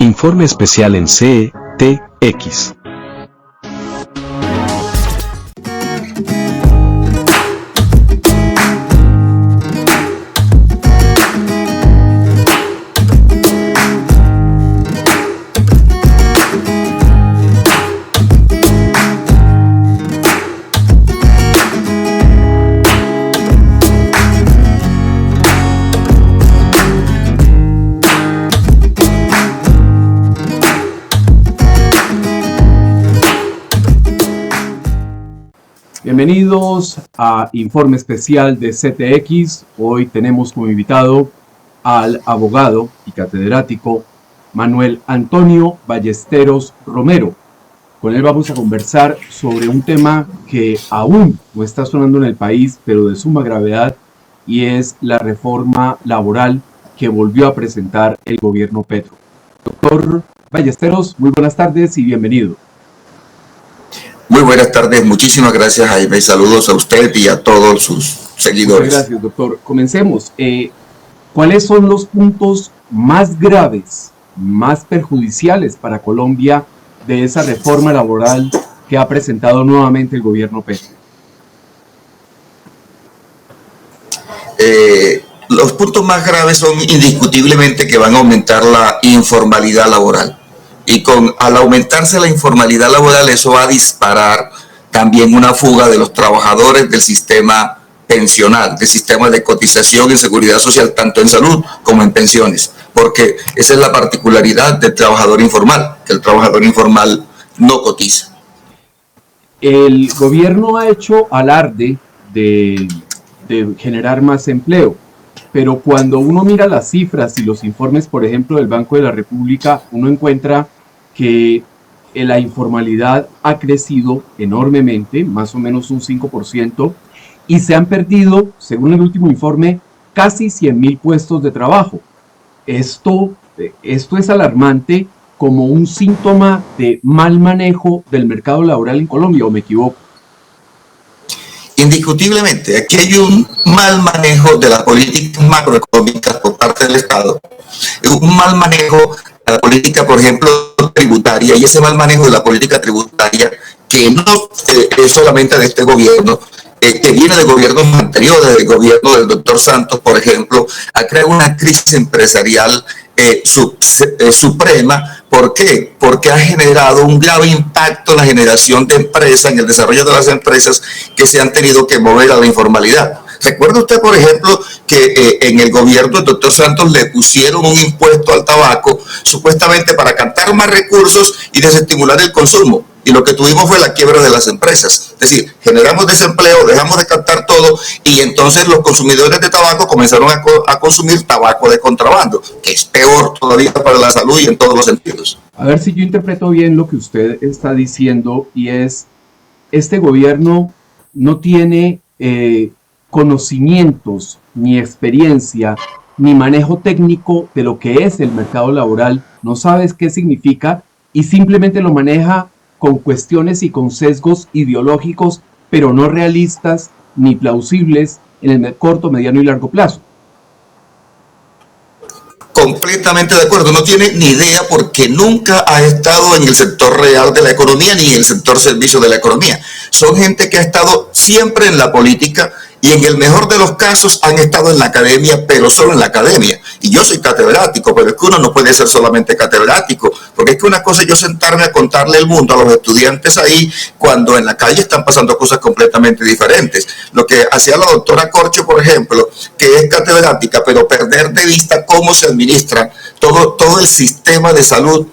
Informe especial en CTX. Bienvenidos a Informe Especial de CTX. Hoy tenemos como invitado al abogado y catedrático Manuel Antonio Ballesteros Romero. Con él vamos a conversar sobre un tema que aún no está sonando en el país, pero de suma gravedad, y es la reforma laboral que volvió a presentar el gobierno Petro. Doctor Ballesteros, muy buenas tardes y bienvenido. Muy buenas tardes, muchísimas gracias, Jaime. Saludos a usted y a todos sus seguidores. Muchas gracias, doctor. Comencemos. ¿Cuáles son los puntos más graves, más perjudiciales para Colombia de esa reforma laboral que ha presentado nuevamente el gobierno Petro? Los puntos más graves son indiscutiblemente que van a aumentar la informalidad laboral. Y al aumentarse la informalidad laboral, eso va a disparar también una fuga de los trabajadores del sistema pensional, del sistema de cotización en seguridad social, tanto en salud como en pensiones, porque esa es la particularidad del trabajador informal, que el trabajador informal no cotiza. El gobierno ha hecho alarde de generar más empleo, pero cuando uno mira las cifras y los informes, por ejemplo, del Banco de la República, uno encuentra que la informalidad ha crecido enormemente, más o menos un 5%, y se han perdido, según el último informe, casi 100.000 puestos de trabajo. Esto es alarmante como un síntoma de mal manejo del mercado laboral en Colombia, ¿o me equivoco? Indiscutiblemente, aquí hay un mal manejo de las políticas macroeconómicas por parte del Estado, un mal manejo de la política, por ejemplo, tributaria, y ese mal manejo de la política tributaria que no es solamente de este gobierno, que viene de gobiernos anteriores, del gobierno del doctor Santos, por ejemplo, ha creado una crisis empresarial suprema. ¿Por qué? Porque ha generado un grave impacto en la generación de empresas, en el desarrollo de las empresas que se han tenido que mover a la informalidad. ¿Recuerda usted, por ejemplo, que en el gobierno del doctor Santos le pusieron un impuesto al tabaco supuestamente para captar más recursos y desestimular el consumo? Y lo que tuvimos fue la quiebra de las empresas. Es decir, generamos desempleo, dejamos de captar todo y entonces los consumidores de tabaco comenzaron a consumir tabaco de contrabando, que es peor todavía para la salud y en todos los sentidos. A ver si yo interpreto bien lo que usted está diciendo, y es, este gobierno no tiene conocimientos, ni experiencia, ni manejo técnico de lo que es el mercado laboral, no sabes qué significa y simplemente lo maneja con cuestiones y con sesgos ideológicos, pero no realistas ni plausibles en el corto, mediano y largo plazo. Completamente de acuerdo, no tiene ni idea porque nunca ha estado en el sector real de la economía ni en el sector servicio de la economía. Son gente que ha estado siempre en la política y en el mejor de los casos han estado en la academia, pero solo en la academia. Y yo soy catedrático, pero es que uno no puede ser solamente catedrático, porque es que una cosa es yo sentarme a contarle el mundo a los estudiantes ahí, cuando en la calle están pasando cosas completamente diferentes. Lo que hacía la doctora Corcho, por ejemplo, que es catedrática, pero perder de vista cómo se administra todo el sistema de salud,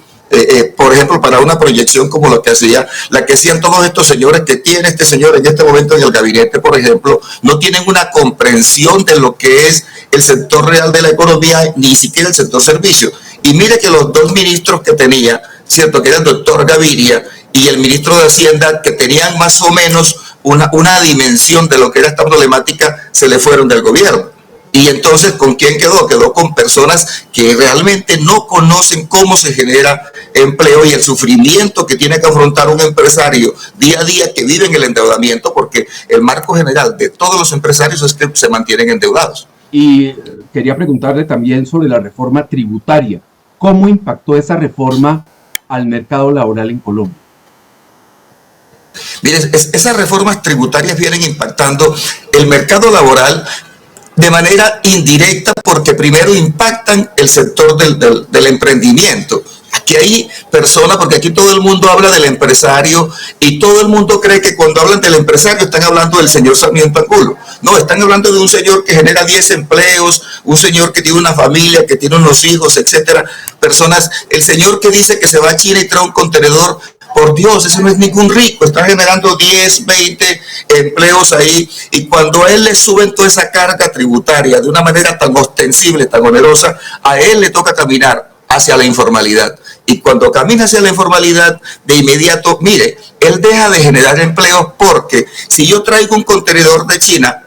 por ejemplo, para una proyección como la que hacían todos estos señores que tiene este señor en este momento en el gabinete, por ejemplo, no tienen una comprensión de lo que es el sector real de la economía, ni siquiera el sector servicio. Y mire que los dos ministros que tenía, cierto, que era el doctor Gaviria y el ministro de Hacienda, que tenían más o menos una dimensión de lo que era esta problemática, se le fueron del gobierno. Y entonces, ¿con quién quedó? Quedó con personas que realmente no conocen cómo se genera empleo y el sufrimiento que tiene que afrontar un empresario día a día que vive en el endeudamiento, porque el marco general de todos los empresarios es que se mantienen endeudados. Y quería preguntarle también sobre la reforma tributaria. ¿Cómo impactó esa reforma al mercado laboral en Colombia? Mire, esas reformas tributarias vienen impactando el mercado laboral de manera indirecta porque primero impactan el sector del emprendimiento. Aquí hay personas, porque aquí todo el mundo habla del empresario y todo el mundo cree que cuando hablan del empresario están hablando del señor Sarmiento Angulo. No, están hablando de un señor que genera 10 empleos, un señor que tiene una familia, que tiene unos hijos, etcétera. Personas, el señor que dice que se va a China y trae un contenedor. Por Dios, ese no es ningún rico, está generando 10, 20 empleos ahí, y cuando a él le suben toda esa carga tributaria de una manera tan ostensible, tan onerosa, a él le toca caminar hacia la informalidad. Y cuando camina hacia la informalidad, de inmediato, mire, él deja de generar empleos porque si yo traigo un contenedor de China,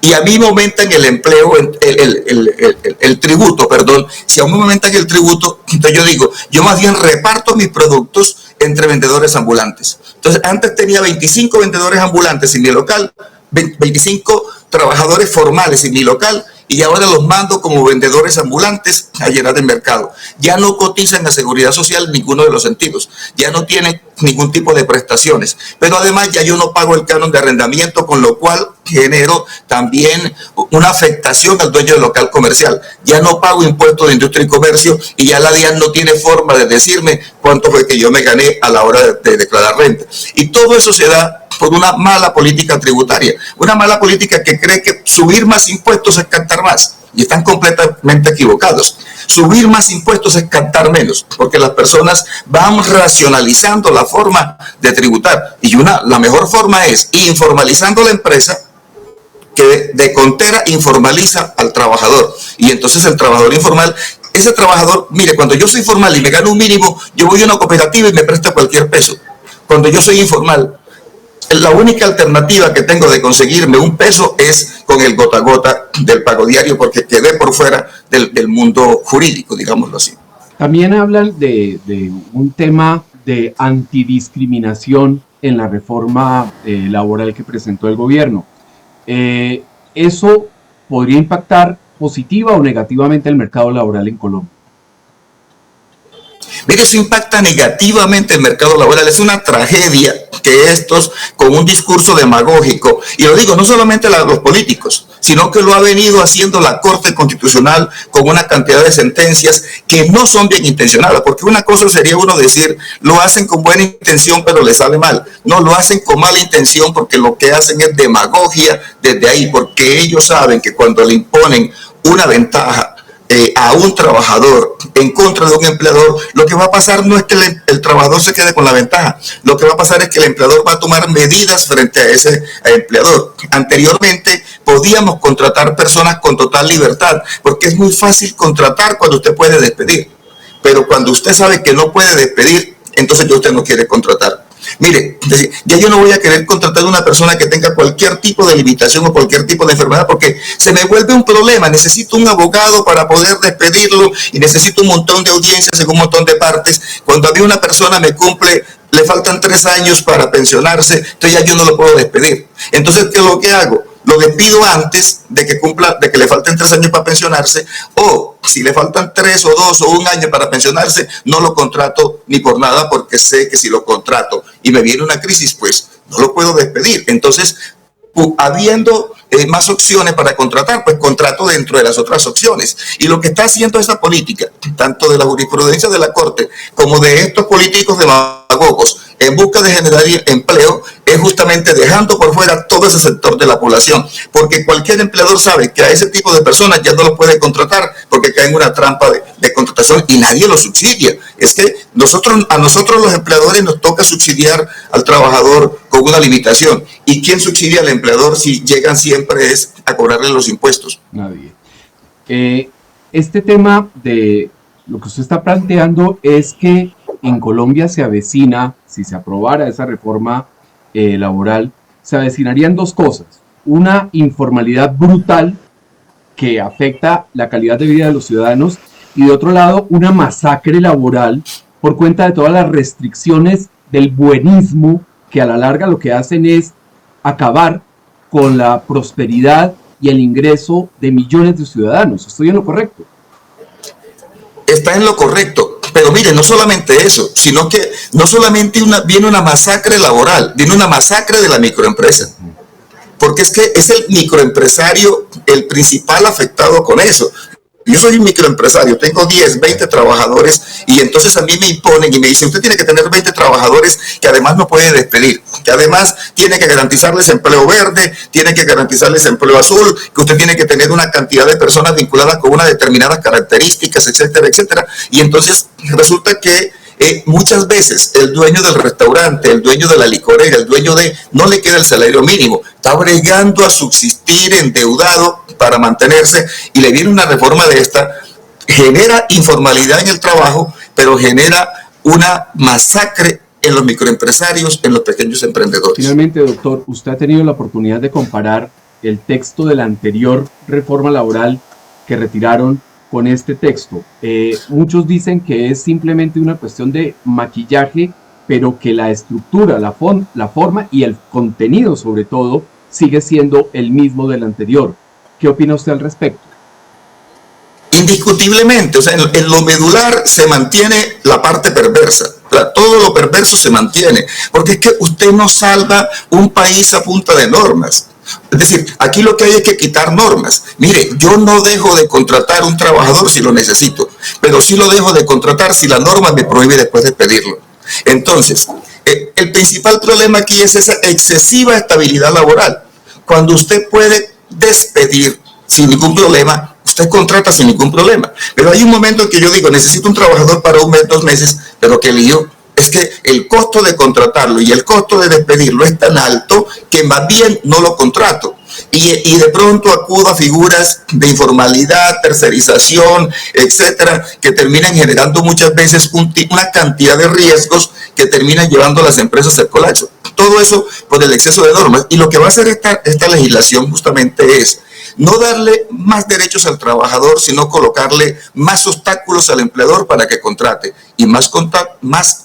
y a mí me aumentan el empleo, el tributo, perdón, si a mí me aumentan el tributo, entonces yo digo, yo más bien reparto mis productos entre vendedores ambulantes. Entonces, antes tenía 25 vendedores ambulantes en mi local, 25 trabajadores formales en mi local, y ahora los mando como vendedores ambulantes a llenar el mercado. Ya no cotizan a Seguridad Social en ninguno de los sentidos, ya no tienen ningún tipo de prestaciones, pero además ya yo no pago el canon de arrendamiento, con lo cual genero también una afectación al dueño del local comercial. Ya no pago impuestos de industria y comercio y ya la DIAN no tiene forma de decirme cuánto fue que yo me gané a la hora de declarar renta. Y todo eso se da por una mala política tributaria, una mala política que cree que subir más impuestos es cantar más, y están completamente equivocados. Subir más impuestos es cantar menos, porque las personas van racionalizando la forma de tributar, y la mejor forma es informalizando la empresa, que de contera informaliza al trabajador, y entonces el trabajador informal, ese trabajador, mire, cuando yo soy formal y me gano un mínimo, yo voy a una cooperativa y me presta cualquier peso. Cuando yo soy informal, la única alternativa que tengo de conseguirme un peso es con el gota a gota del pago diario, porque quedé por fuera del mundo jurídico, digámoslo así. También hablan de un tema de antidiscriminación en la reforma laboral que presentó el gobierno. ¿Eso podría impactar positiva o negativamente el mercado laboral en Colombia? Mire, eso impacta negativamente el mercado laboral. Es una tragedia que estos, con un discurso demagógico, y lo digo no solamente los políticos, sino que lo ha venido haciendo la Corte Constitucional con una cantidad de sentencias que no son bien intencionadas, porque una cosa sería uno decir, lo hacen con buena intención pero le sale mal. No, lo hacen con mala intención porque lo que hacen es demagogia desde ahí, porque ellos saben que cuando le imponen una ventaja a un trabajador en contra de un empleador, lo que va a pasar no es que el trabajador se quede con la ventaja, lo que va a pasar es que el empleador va a tomar medidas frente a ese empleador. Anteriormente podíamos contratar personas con total libertad, porque es muy fácil contratar cuando usted puede despedir, pero cuando usted sabe que no puede despedir, entonces ya usted no quiere contratar. Mire, ya yo no voy a querer contratar a una persona que tenga cualquier tipo de limitación o cualquier tipo de enfermedad, porque se me vuelve un problema. Necesito un abogado para poder despedirlo y necesito un montón de audiencias en un montón de partes. Cuando a mí una persona me cumple, le faltan 3 años para pensionarse, entonces ya yo no lo puedo despedir. Entonces, ¿qué es lo que hago? Lo despido antes de que cumpla, de que le falten 3 años para pensionarse, o si le faltan 3 o 2 o 1 año para pensionarse, no lo contrato ni por nada, porque sé que si lo contrato y me viene una crisis, pues no lo puedo despedir. Entonces, habiendo más opciones para contratar, pues contrato dentro de las otras opciones. Y lo que está haciendo esa política, tanto de la jurisprudencia de la Corte como de estos políticos demagogos en busca de generar empleo, es justamente dejando por fuera todo ese sector de la población, porque cualquier empleador sabe que a ese tipo de personas ya no lo puede contratar porque cae en una trampa de contratación y nadie lo subsidia. Es que a nosotros los empleadores nos toca subsidiar al trabajador con una limitación. ¿Y quién subsidia al empleador si llegan siempre es a cobrarle los impuestos? Nadie. Este tema de lo que usted está planteando es que en Colombia se avecina, si se aprobara esa reforma laboral, se avecinarían 2 cosas. Una informalidad brutal que afecta la calidad de vida de los ciudadanos, y de otro lado una masacre laboral por cuenta de todas las restricciones del buenismo, que a la larga lo que hacen es acabar con la prosperidad y el ingreso de millones de ciudadanos. ¿Estoy en lo correcto? está en lo correcto. Pero mire, no solamente eso, sino que no solamente viene una masacre laboral, viene una masacre de la microempresa. Porque es que es el microempresario el principal afectado con eso. Yo soy un microempresario, tengo 10, 20 trabajadores y entonces a mí me imponen y me dicen, usted tiene que tener 20 trabajadores que además no puede despedir, que además tiene que garantizarles empleo verde, tiene que garantizarles empleo azul, que usted tiene que tener una cantidad de personas vinculadas con unas determinadas características, etcétera, etcétera. Y entonces resulta que muchas veces el dueño del restaurante, el dueño de la licorera, el dueño no le queda el salario mínimo, está bregando a subsistir endeudado para mantenerse y le viene una reforma de esta, genera informalidad en el trabajo, pero genera una masacre en los microempresarios, en los pequeños emprendedores. Finalmente, doctor, usted ha tenido la oportunidad de comparar el texto de la anterior reforma laboral que retiraron con este texto. Muchos dicen que es simplemente una cuestión de maquillaje, pero que la estructura, la forma y el contenido sobre todo sigue siendo el mismo del anterior. ¿Qué opina usted al respecto? Indiscutiblemente, o sea, en lo medular se mantiene la parte perversa. O sea, todo lo perverso se mantiene, porque es que usted no salva un país a punta de normas. Es decir, aquí lo que hay es que quitar normas. Mire, yo no dejo de contratar a un trabajador si lo necesito, pero sí lo dejo de contratar si la norma me prohíbe después de pedirlo. Entonces, el principal problema aquí es esa excesiva estabilidad laboral. Cuando usted puede despedir sin ningún problema, usted contrata sin ningún problema. Pero hay un momento en que yo digo, necesito un trabajador para 1 mes, 2 meses, pero qué lío. Es que el costo de contratarlo y el costo de despedirlo es tan alto que más bien no lo contrato. Y de pronto acudo a figuras de informalidad, tercerización, etcétera, que terminan generando muchas veces una cantidad de riesgos que terminan llevando a las empresas al colapso. Todo eso por el exceso de normas. Y lo que va a hacer esta legislación justamente es no darle más derechos al trabajador, sino colocarle más obstáculos al empleador para que contrate. Y más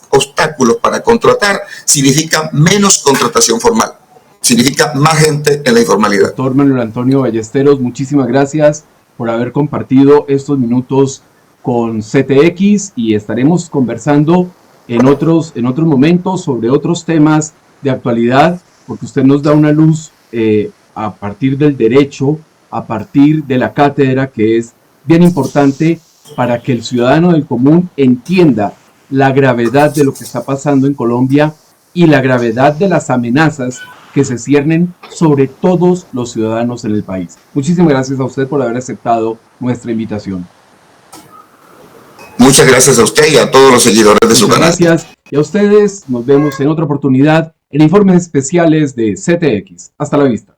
obstáculos para contratar significa menos contratación formal. Significa más gente en la informalidad. Doctor Manuel Antonio Ballesteros, muchísimas gracias por haber compartido estos minutos con CTX y estaremos conversando en otros momentos sobre otros temas de actualidad, porque usted nos da una luz a partir del derecho, a partir de la cátedra, que es bien importante para que el ciudadano del común entienda la gravedad de lo que está pasando en Colombia y la gravedad de las amenazas que se ciernen sobre todos los ciudadanos en el país. Muchísimas gracias a usted por haber aceptado nuestra invitación. Muchas gracias a usted y a todos los seguidores de su canal. Gracias. Y a ustedes, nos vemos en otra oportunidad en informes especiales de CTX. Hasta la vista.